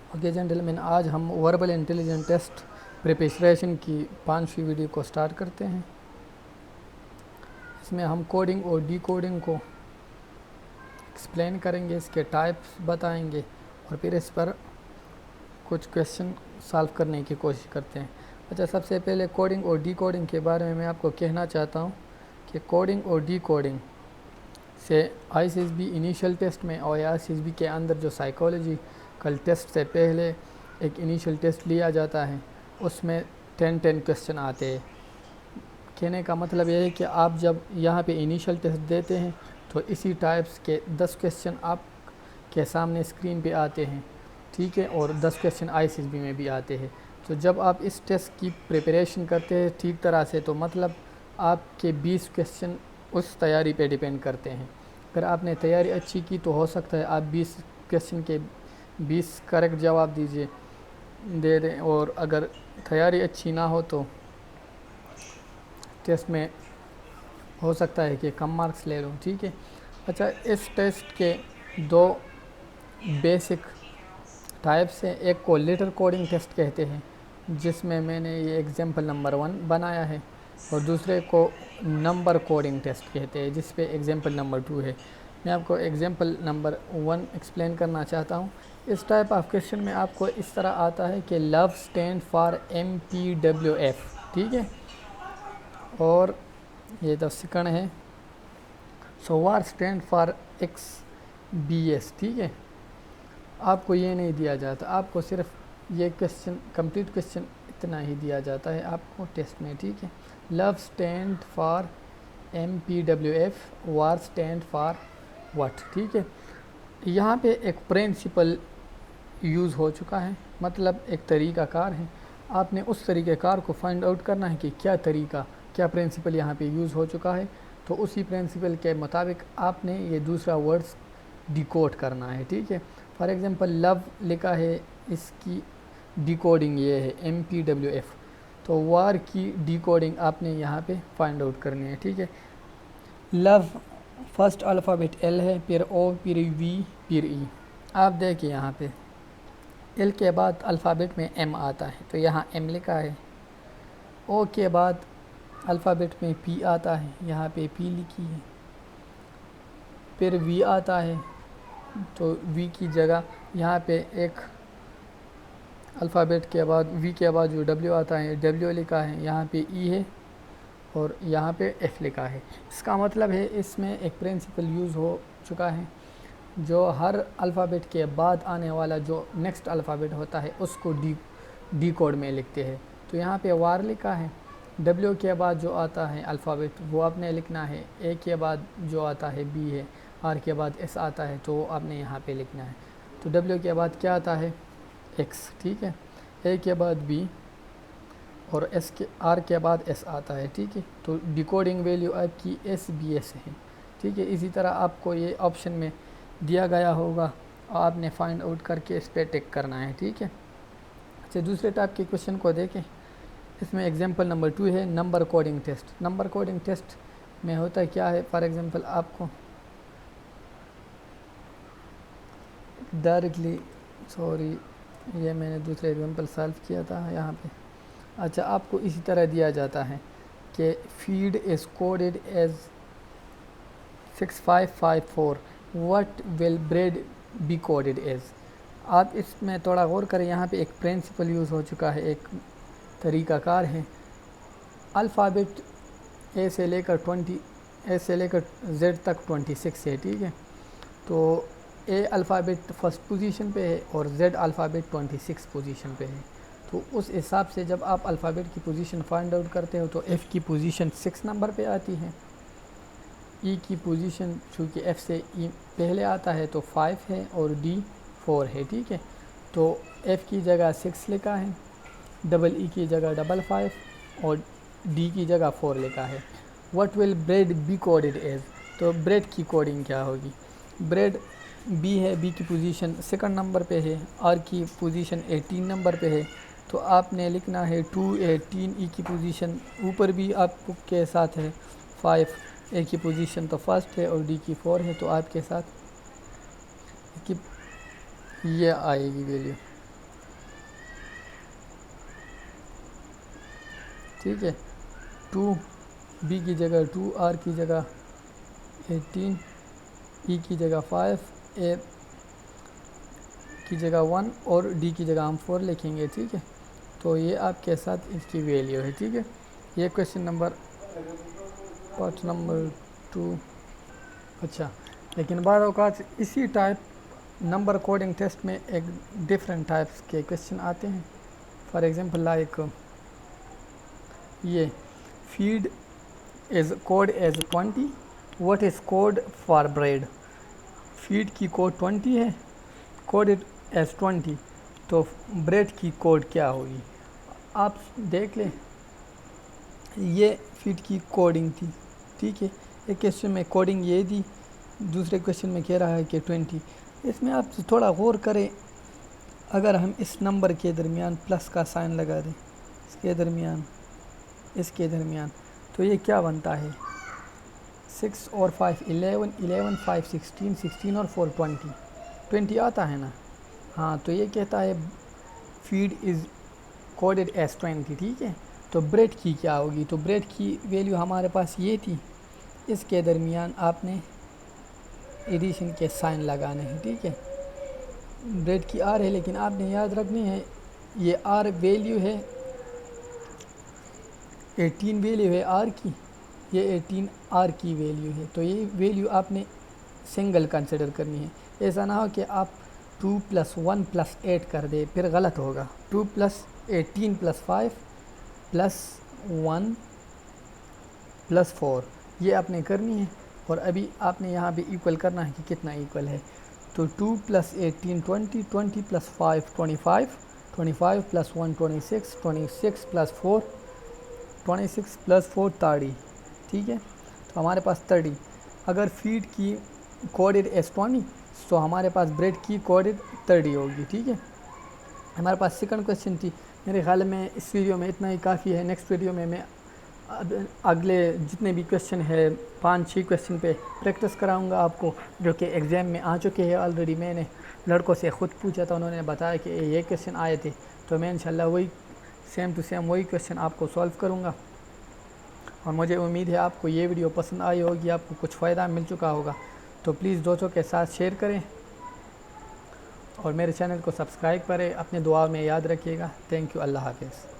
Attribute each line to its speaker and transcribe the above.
Speaker 1: Okay gentlemen, آج ہم verbal intelligent test preparation کی 5ویں ویڈیو کو سٹارٹ کرتے ہیں۔ اس میں ہم کوڈنگ اور ڈی کوڈنگ کو ایکسپلین کریں گے، اس کے ٹائپس بتائیں گے اور پھر اس پر کچھ کویشچن سالو کرنے کی کوشش کرتے ہیں۔ اچھا، سب سے پہلے کوڈنگ اور ڈی کوڈنگ کے بارے میں آپ کو کہنا چاہتا ہوں کہ کوڈنگ اور ڈی کوڈنگ سے I C S B initial test میں اور آئی سی ایس بی کے اندر جو سائیکالوجیکل ٹیسٹ سے پہلے ایک انیشیل ٹیسٹ لیا جاتا ہے، اس میں 10 کویشچن آتے ہیں۔ کہنے کا مطلب یہ ہے کہ آپ جب یہاں پہ انیشیل ٹیسٹ دیتے ہیں تو اسی ٹائپس کے 10 کویشچن آپ کے سامنے اسکرین پہ آتے ہیں، ٹھیک ہے، اور 10 question I C S be میں بھی آتے ہیں۔ تو جب آپ اس ٹیسٹ کی پریپریشن کرتے ہیں ٹھیک طرح سے، تو مطلب آپ کے 20 کویشچن اس تیاری پہ ڈیپینڈ کرتے ہیں۔ اگر آپ نے تیاری اچھی کی تو ہو سکتا ہے آپ 20 کویشچن کے 20 کریکٹ جواب دے دیں، اور اگر تیاری اچھی نہ ہو تو ٹیسٹ میں ہو سکتا ہے کہ کم مارکس لے لوں، ٹھیک ہے۔ اچھا، اس ٹیسٹ کے 2 بیسک ٹائپس ہیں، ایک کو لیٹر کوڈنگ ٹیسٹ کہتے ہیں جس میں میں نے یہ ایگزامپل نمبر 1 بنایا ہے، اور دوسرے کو نمبر کوڈنگ ٹیسٹ کہتے ہیں جس پہ ایگزامپل نمبر 2 ہے۔ میں آپ کو ایگزامپل نمبر 1 ایکسپلین کرنا چاہتا ہوں۔ اس ٹائپ آف کویشچن میں آپ کو اس طرح آتا ہے کہ لو اسٹینڈ فار MPWF، ٹھیک ہے، اور یہ تو سیکنڈ ہے، سو وار اسٹینڈ فار XBS، ٹھیک ہے۔ آپ کو یہ نہیں دیا جاتا، آپ کو صرف یہ کویشچن کمپلیٹ کویشچن اتنا ہی دیا جاتا ہے آپ کو ٹیسٹ میں، ٹھیک ہے۔ لو اسٹینڈ فار MPWF، وار اسٹینڈ فار وٹ، ٹھیک ہے۔ یہاں پہ ایک پرنسپل یوز ہو چکا ہے، مطلب ایک طریقہ کار ہے۔ آپ نے اس طریقہ کار کو فائنڈ آؤٹ کرنا ہے کہ کیا پرنسپل یہاں پہ یوز ہو چکا ہے، تو اسی پرنسپل کے مطابق آپ نے یہ دوسرا ورڈز ڈیکوڈ کرنا ہے، ٹھیک ہے۔ فار ایگزامپل لو لکھا ہے، اس کی ڈیکوڈنگ یہ ہے MPWF، تو وار کی ڈیکوڈنگ آپ نے یہاں پہ فائنڈ آؤٹ کرنی ہے، ٹھیک ہے۔ لو فرسٹ الفابیٹ L ہے، پھر O، پھر V، پھر E۔ آپ دیکھیں یہاں پہ L کے بعد الفابیٹ میں M آتا ہے، تو یہاں M لکھا ہے۔ O کے بعد الفابیٹ میں P آتا ہے، یہاں پہ P لکھی ہے۔ پھر V آتا ہے، تو V کی جگہ یہاں پہ ایک الفابیٹ کے بعد V کے بعد جو W آتا ہے W لکھا ہے، یہاں پہ E ہے، اور یہاں پہ F لکھا ہے۔ اس کا مطلب ہے اس میں ایک پرنسپل یوز ہو چکا ہے، جو ہر الفابیٹ کے بعد آنے والا جو نیکسٹ الفابیٹ ہوتا ہے اس کو ڈی کوڈ میں لکھتے ہیں۔ تو یہاں پہ وار لکھا ہے، W کے بعد جو آتا ہے الفابیٹ وہ آپ نے لکھنا ہے، A کے بعد جو آتا ہے B ہے، R کے بعد S آتا ہے تو وہ آپ نے یہاں پہ لکھنا ہے۔ تو W کے بعد کیا آتا ہے X، ٹھیک ہے، A کے بعد B، اور R کے بعد S آتا ہے، ٹھیک ہے۔ تو ڈیکوڈنگ ویلیو آپ کی SBS ہے، ٹھیک ہے۔ اسی طرح آپ کو یہ آپشن میں دیا گیا ہوگا، آپ نے فائنڈ آؤٹ کر کے اس پہ ٹک کرنا ہے، ٹھیک ہے۔ اچھا، دوسرے ٹائپ کے کویشچن کو دیکھیں۔ اس میں ایگزامپل نمبر 2 ہے number coding test. Number coding test میں ہوتا کیا ہے، فار ایگزامپل آپ کو ڈائریکٹلی یہ میں نے دوسرے ایگزامپل سالو کیا تھا یہاں پہ۔ اچھا، آپ کو اسی طرح دیا جاتا ہے کہ feed is coded as 6554، what will bread be coded as. آپ اس میں تھوڑا غور کریں، یہاں پہ ایک پرنسپل یوز ہو چکا ہے، ایک طریقہ کار ہے۔ الفابیٹ A سے لے کر Z تک 26 ہے، ٹھیک ہے۔ تو A الفابیٹ فرسٹ پوزیشن پہ ہے اور Z الفابیٹ 26 پوزیشن پہ ہے۔ تو اس حساب سے جب آپ الفابیٹ کی پوزیشن فائنڈ آؤٹ کرتے ہو تو F کی پوزیشن 6 نمبر پہ آتی ہے، E کی پوزیشن چونکہ F سے E پہلے آتا ہے تو 5 ہے، اور D 4 ہے، ٹھیک ہے۔ تو F کی جگہ 6 لکھا ہے، ڈبل E کی جگہ 5 اور D کی جگہ 4 لکھا ہے۔ What will bread be coded as, تو بریڈ کی کوڈنگ کیا ہوگی۔ بریڈ B ہے، B کی پوزیشن 2 نمبر پہ ہے، R کی پوزیشن 18 نمبر پہ ہے، تو آپ نے لکھنا ہے 2 18، E کی پوزیشن اوپر بھی آپ کے ساتھ ہے 5، A کی پوزیشن تو فرسٹ ہے اور D کی 4 ہے، تو آپ کے ساتھ یہ آئے گی ویلیو۔ ٹھیک ہے، 2 بی کی جگہ 2، آر کی جگہ 18، ای کی جگہ 5، اے کی جگہ 1 اور ڈی کی جگہ ہم 4 لکھیں گے، ٹھیک ہے۔ تو یہ آپ کے ساتھ اس کی ویلیو ہے، ٹھیک ہے۔ یہ کویشچن نمبر پارٹ نمبر 2۔ اچھا، لیکن بعض اوقات اسی ٹائپ نمبر کوڈنگ ٹیسٹ میں ایک ڈفرینٹ ٹائپس کے کویشچن آتے ہیں۔ فار ایگزامپل لائک یہ feed is code as 20، what is code for bread? Feed کی کوڈ 20 ہے، کوڈ ایز 20، تو بریڈ کی کوڈ کیا ہوگی؟ آپ دیکھ لیں، یہ فیڈ کی کوڈنگ تھی، ٹھیک ہے۔ ایک کویشچن میں کوڈنگ یہ دی، دوسرے کویشچن میں کہہ رہا ہے کہ 20۔ اس میں آپ تھوڑا غور کریں، اگر ہم اس نمبر کے درمیان پلس کا سائن لگا دیں، اس کے درمیان تو یہ کیا بنتا ہے؟ 6 اور 5 11، 11 5 16، 16 اور 4 20، 20 آتا ہے نا؟ ہاں، تو یہ کہتا ہے فیڈ از کوڈڈ ایز 20، ٹھیک ہے۔ تو بریڈ کی کیا ہوگی؟ تو بریڈ کی ویلیو ہمارے پاس یہ تھی، اس کے درمیان آپ نے ایڈیشن کے سائن لگانے ہیں، ٹھیک ہے۔ بریڈ کی آر ہے، لیکن آپ نے یاد رکھنی ہے یہ آر ویلیو ہے 18، ویلیو ہے آر کی، یہ 18 آر کی ویلیو ہے، تو یہ ویلیو آپ نے سنگل کنسیڈر کرنی ہے۔ ایسا نہ ہو کہ آپ 2 + 1 + 8 کر دے، پھر غلط ہوگا۔ 2 + 18 + 5 + 1 + 4 یہ آپ نے کرنی ہے، اور ابھی آپ نے یہاں بھی ایکول کرنا ہے کہ کتنا ایکول ہے۔ تو 2 + 18 20، 20 + 5 25، 25 + 1 26، 26 + 4 26 + 4 30، ٹھیک ہے۔ تو ہمارے پاس 30۔ اگر فیڈ کی کوڈڈ ایز 20 تو ہمارے پاس بریڈ کی کوڈڈ 30 ہوگی، ٹھیک ہے۔ ہمارے پاس سیکنڈ کویشچن تھی۔ میرے خیال میں اس ویڈیو میں اتنا ہی کافی ہے۔ نیکسٹ ویڈیو میں اگلے جتنے بھی کویشچن ہے 5-6 کویشچن پہ پریکٹس کراؤں گا آپ کو، جو کہ ایگزام میں آ چکے ہیں آلریڈی۔ میں نے لڑکوں سے خود پوچھا تھا، انہوں نے بتایا کہ یہ کویشچن آئے تھے، تو میں انشاءاللہ وہی سیم ٹو سیم وہی کویشچن آپ کو سولو کروں گا، اور مجھے امید ہے آپ کو یہ ویڈیو پسند آئی ہوگی، آپ کو کچھ فائدہ مل چکا ہوگا۔ تو پلیز دوستوں کے ساتھ شیئر کریں اور میرے چینل کو سبسکرائب کریں۔ اپنے دعا میں یاد رکھیے گا۔ تھینک یو، اللہ حافظ۔